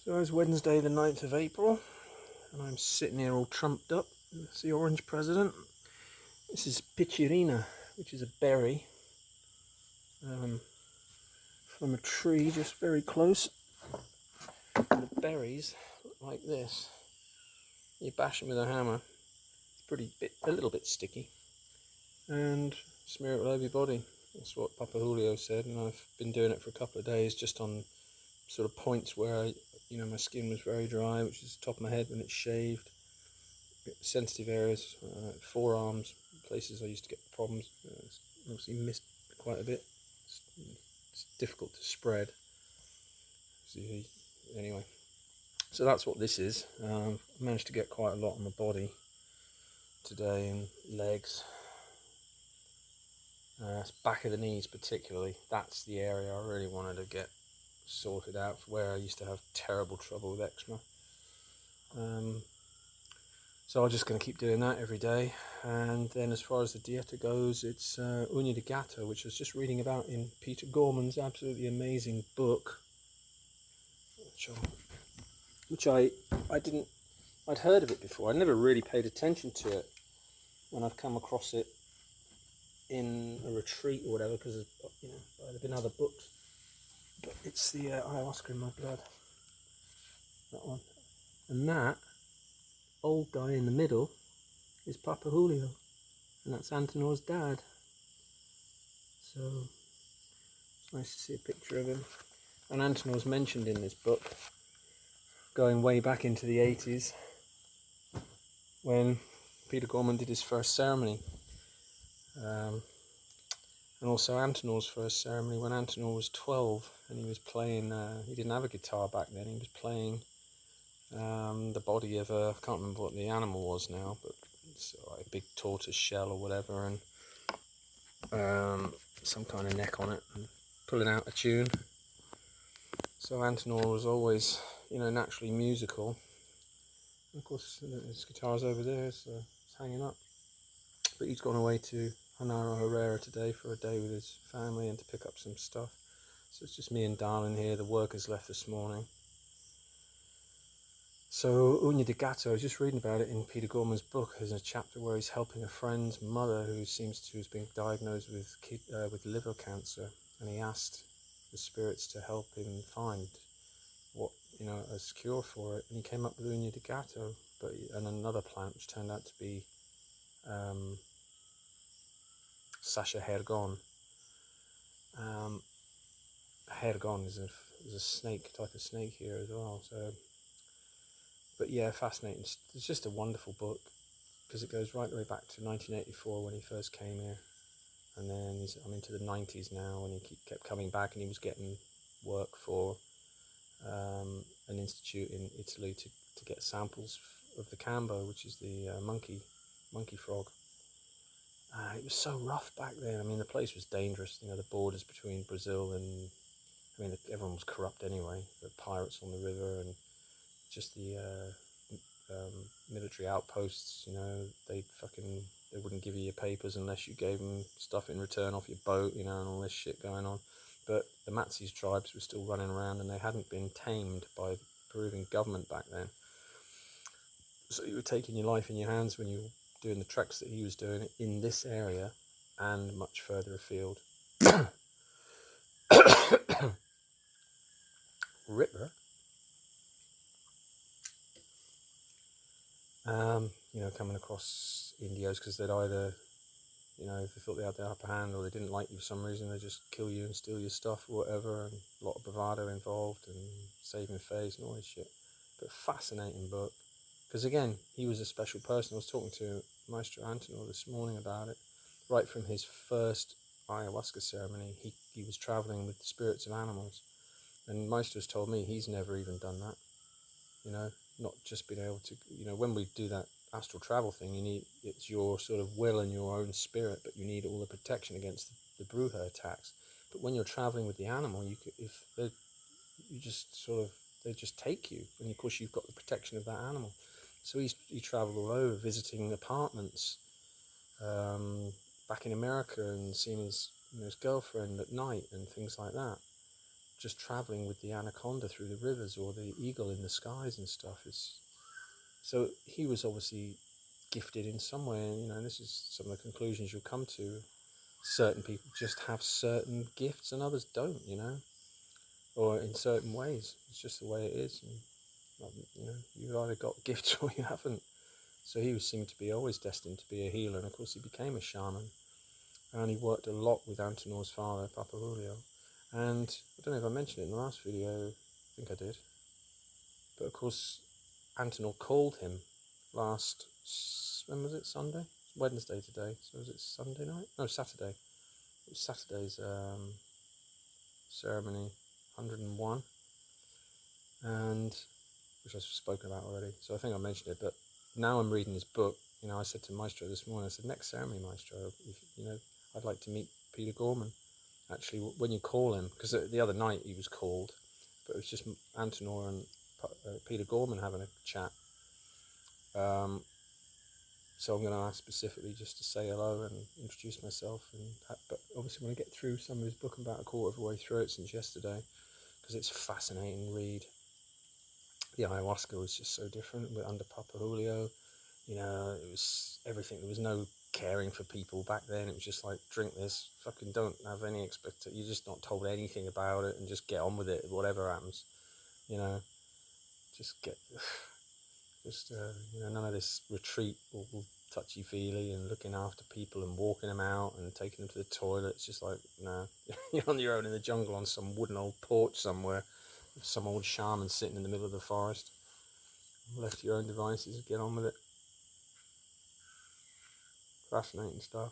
So it's Wednesday the 9th of April, and I'm sitting here all trumped up. It's the Orange President. This is Pichirina, which is a berry from a tree just very close. And the berries look like this. You bash them with a hammer, it's a little bit sticky, and smear it all over your body. That's what Papa Julio said, and I've been doing it for a couple of days just on sort of points where my skin was very dry, which is the top of my head when it's shaved. Sensitive areas, forearms, places I used to get problems. Obviously missed quite a bit. It's difficult to spread. Anyway, so that's what this is. I managed to get quite a lot on my body today, and legs. Back of the knees particularly. That's the area I really wanted to get sorted out, where I used to have terrible trouble with eczema. So I'm just going to keep doing that every day. And then as far as the dieta goes, it's Uña de Gato, which I was just reading about in Peter Gorman's absolutely amazing book, which I'd heard of it before. I never really paid attention to it when I've come across it in a retreat or whatever, because there have been other books. But it's the ayahuasca in my blood, that one. And that old guy in the middle is Papa Julio, and that's Antonor's dad. So it's nice to see a picture of him. And Antonor's mentioned in this book, going way back into the 80s, when Peter Gorman did his first ceremony. And also Antonor's first ceremony when Antonor was 12, and he was playing, he didn't have a guitar back then, he was playing the body of I can't remember what the animal was now, but it's like a big tortoise shell or whatever, and some kind of neck on it, and pulling out a tune. So Antonor was always, naturally musical. And of course, his guitar's over there, so it's hanging up. But he's gone away to Hanaro Herrera today for a day with his family and to pick up some stuff. So it's just me and Darlin here. The workers left this morning. So Uña de Gato, I was just reading about it in Peter Gorman's book. There's a chapter where he's helping a friend's mother who seems to have been diagnosed with liver cancer, and he asked the spirits to help him find what a cure for it, and he came up with Uña de Gato, and another plant which turned out to be Sasha Hergon. Hergon is a snake, type of snake here as well. So, but yeah, fascinating. It's just a wonderful book because it goes right the way back to 1984 when he first came here, and then I'm into the 90s now, and he kept coming back, and he was getting work for an institute in Italy to get samples of the cambo, which is the monkey frog. It was so rough back then. I mean, the place was dangerous. The borders between Brazil and, everyone was corrupt anyway. The pirates on the river, and just the military outposts. They wouldn't give you your papers unless you gave them stuff in return off your boat. And all this shit going on. But the Matsis tribes were still running around, and they hadn't been tamed by the Peruvian government back then. So you were taking your life in your hands when you were doing the treks that he was doing in this area and much further afield. Ripper. Coming across Indios because they'd either, if they thought they had the upper hand, or they didn't like you for some reason, they'd just kill you and steal your stuff or whatever, and a lot of bravado involved and saving face and all this shit. But fascinating book. Because again, he was a special person. I was talking to Maestro Antonor this morning about it. Right from his first ayahuasca ceremony, he was traveling with the spirits of animals. And Maestro's told me he's never even done that. Not just being able to, when we do that astral travel thing, it's your sort of will and your own spirit, but you need all the protection against the bruja attacks. But when you're traveling with the animal, they just take you, and of course you've got the protection of that animal. So he travelled all over, visiting apartments back in America, and seeing his girlfriend at night and things like that. just traveling with the anaconda through the rivers or the eagle in the skies and stuff. So he was obviously gifted in some way, and this is some of the conclusions you'll come to. Certain people just have certain gifts and others don't, or in certain ways. It's just the way it is. And, you've either got gifts or you haven't. So he seemed to be always destined to be a healer, and of course he became a shaman. And he worked a lot with Antenor's father, Papa Julio. And I don't know if I mentioned it in the last video, I think I did. But of course, Antenor called him last, when was it, Sunday? Wednesday today, so was it Sunday night? No, Saturday. It was Saturday's ceremony, 101, and which I've spoken about already, so I think I mentioned it. But now I'm reading his book. I said to Maestro this morning, I said, next ceremony, Maestro, I'd like to meet Peter Gorman. Actually, when you call him, because the other night he was called, but it was just Antenor and Peter Gorman having a chat. So I'm going to ask specifically just to say hello and introduce myself. But obviously when I get through some of his book, I'm about a quarter of the way through it since yesterday, because it's a fascinating read. The ayahuasca was just so different under Papa Julio. It was everything. There was no caring for people back then. It was just like, drink this, fucking don't have any expectation. You're just not told anything about it and just get on with it, whatever happens. None of this retreat or touchy-feely and looking after people and walking them out and taking them to the toilet. It's just like, no, you're on your own in the jungle on some wooden old porch somewhere with some old shaman sitting in the middle of the forest. Left to your own devices, get on with it. Fascinating stuff.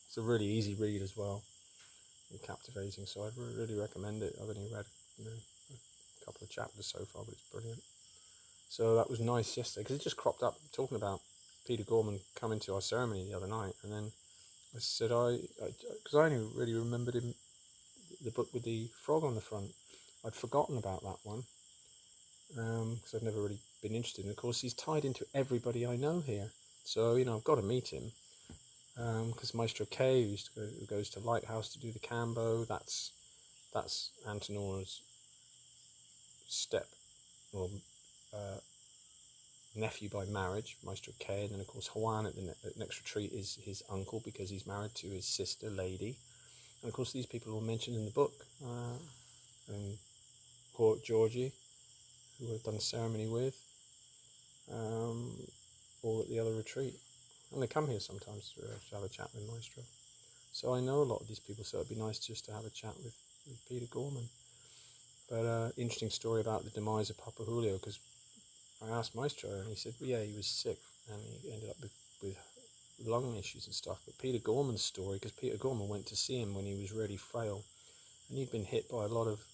It's a really easy read as well, and captivating, so I'd really recommend it. I've only read a couple of chapters so far, but it's brilliant. So that was nice yesterday, because it just cropped up talking about Peter Gorman coming to our ceremony the other night, and then I said, because I only really remembered him, the book with the frog on the front. I'd forgotten about that one, because I'd never really been interested. And of course, he's tied into everybody I know here. So, I've got to meet him. Because Maestro K, who goes to Lighthouse to do the Cambo, that's Antenor's step, or nephew by marriage, Maestro K. And then, of course, Juan at the next retreat is his uncle, because he's married to his sister, Lady. And, of course, these people were mentioned in the book. And Port Georgie, who I've done ceremony with, all at the other retreat. And they come here sometimes to have a chat with Maestro. So I know a lot of these people, so it'd be nice just to have a chat with Peter Gorman. But interesting story about the demise of Papa Julio, because I asked Maestro, and he said, well, yeah, he was sick, and he ended up with lung issues and stuff. But Peter Gorman's story, because Peter Gorman went to see him when he was really frail, and he'd been hit by a lot of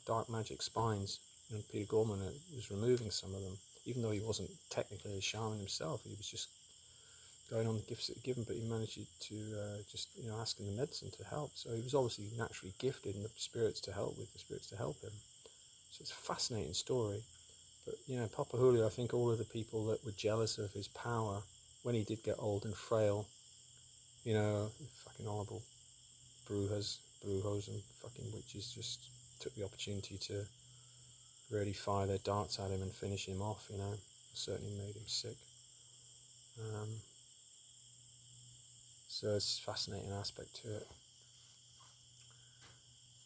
dark magic spines, and Peter Gorman was removing some of them, even though he wasn't technically a shaman himself. He was just going on the gifts that were given, but he managed to just asking the medicine to help. So he was obviously naturally gifted in the spirits to help him. So it's a fascinating story. But Papa Julio, I think all of the people that were jealous of his power when he did get old and frail, fucking horrible brujos and fucking witches just took the opportunity to really fire their darts at him and finish him off. Certainly made him sick. So it's a fascinating aspect to it.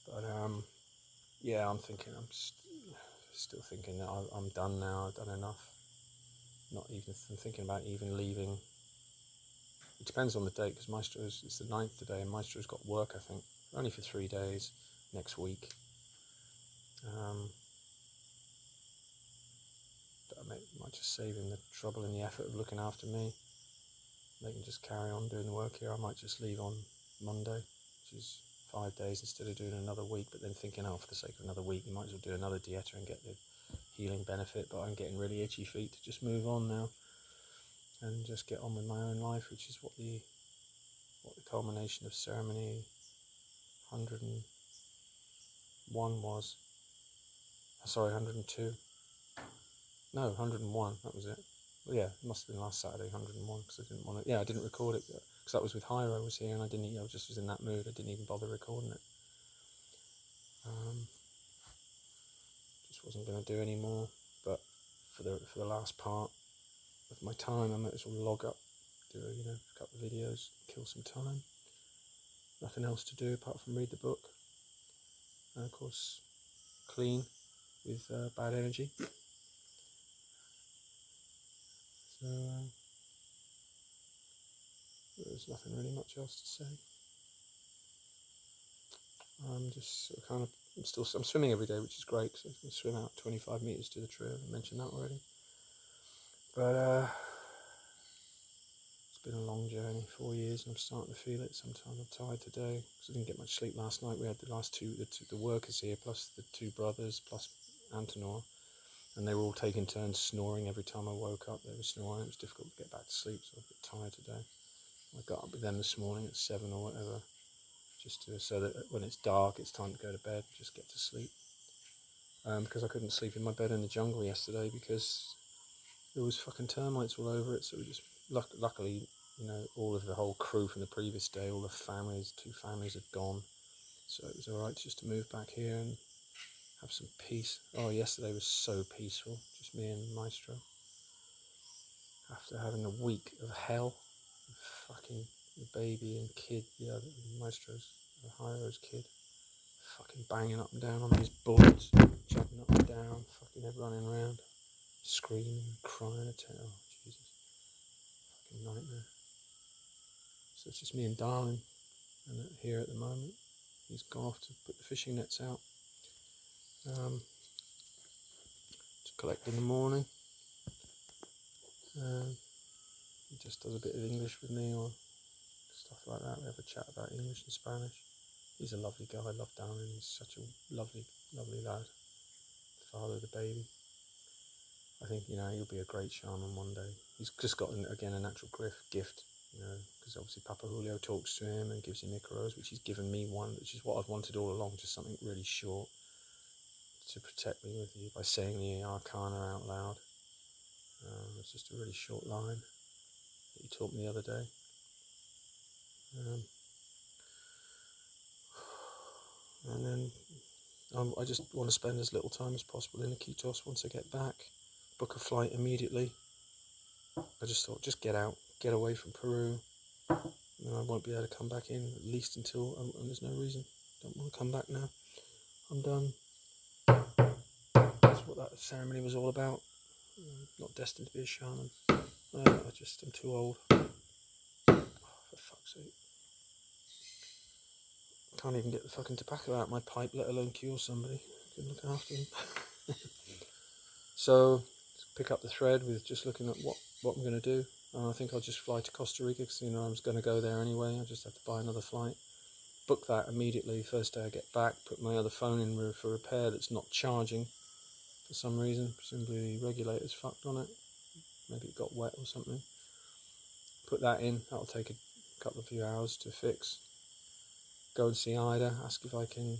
But I'm still thinking that I'm done now. I've done enough. I'm thinking about even leaving. It depends on the date, because it's the 9th today, and Maestro's got work, I think, only for 3 days next week. I might just save him the trouble and the effort of looking after me. They can just carry on doing the work here. I might just leave on Monday, which is 5 days instead of doing another week. But then thinking, for the sake of another week, you might as well do another dieta and get the healing benefit. But I'm getting really itchy feet to just move on now and just get on with my own life, which is what the culmination of ceremony 101 was. Sorry, 102. No, 101. That was it. Well, yeah, it must have been last Saturday, 101, because I didn't want to. Yeah, I didn't record it because that was with Hyro was here, and I didn't. I just was in that mood. I didn't even bother recording it. Just wasn't going to do any more. But for the last part of my time, I might as well log up, do a couple of videos, kill some time. Nothing else to do apart from read the book, and of course, clean with bad energy. So there's nothing really much else to say. I'm just sort of kind of, I'm swimming every day, which is great, because I can swim out 25 metres to the trail. I mentioned that already. But it's been a long journey, 4 years, and I'm starting to feel it. Sometimes I'm tired today, because I didn't get much sleep last night. We had the last the workers here, plus the two brothers, plus Antonor, and they were all taking turns snoring. Every time I woke up, they were snoring. It was difficult to get back to sleep, so I was a bit tired today. I got up with them this morning at 7 or whatever, just so that when it's dark, it's time to go to bed, just get to sleep. Because I couldn't sleep in my bed in the jungle yesterday because there was fucking termites all over it. So we just, luckily, all of the whole crew from the previous day, all the families, 2 families had gone. So it was alright just to move back here and have some peace. Oh, yesterday was so peaceful, just me and Maestro. After having a week of hell, fucking the baby and kid, Maestro's, Hyro's kid, fucking banging up and down on these boards, jumping up and down, fucking running around, screaming and crying. Oh, Jesus. Fucking nightmare. So it's just me and Darling and here at the moment. He's gone off to put the fishing nets out to collect in the morning. He just does a bit of English with me or stuff like that. We have a chat about English and Spanish. He's a lovely guy. I love Darling. He's such a lovely, lovely lad. Father of the baby. I think, he'll be a great shaman one day. He's just got, again, a natural gift, because obviously Papa Julio talks to him and gives him Icaros, which he's given me one, which is what I've wanted all along, just something really short to protect me with you by saying the Arcana out loud. It's just a really short line that he taught me the other day. And then I just want to spend as little time as possible in Iquitos once I get back. Book a flight immediately. I just thought, just get out, get away from Peru. And I won't be able to come back in, at least until, and there's no reason. Don't want to come back now. I'm done. That's what that ceremony was all about. Not destined to be a shaman. I'm too old. Oh, for fuck's sake. Can't even get the fucking tobacco out of my pipe, let alone cure somebody. Couldn't look after them. So, pick up the thread with just looking at what I'm going to do. And I think I'll just fly to Costa Rica because, I was going to go there anyway. I just have to buy another flight. Book that immediately, first day I get back. Put my other phone in for repair that's not charging for some reason. Presumably the regulator's fucked on it. Maybe it got wet or something. Put that in. That'll take a couple of few hours to fix. Go and see Ida. Ask if I can,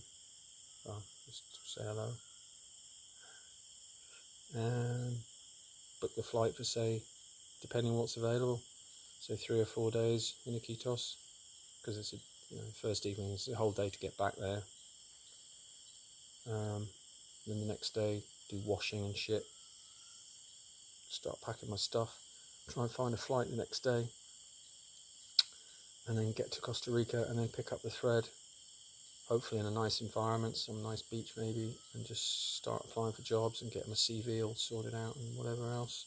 just say hello. And book the flight for, say, depending on what's available, say 3 or 4 days in Iquitos, because it's first evening, it's a whole day to get back there. Then the next day, do washing and shit. Start packing my stuff. Try and find a flight the next day. And then get to Costa Rica and then pick up the thread. Hopefully in a nice environment, some nice beach maybe, and just start applying for jobs and get my CV all sorted out and whatever else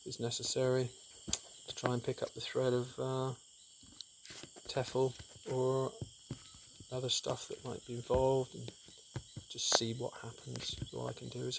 is necessary to try and pick up the thread of TEFL or other stuff that might be involved, and just see what happens. All I can do is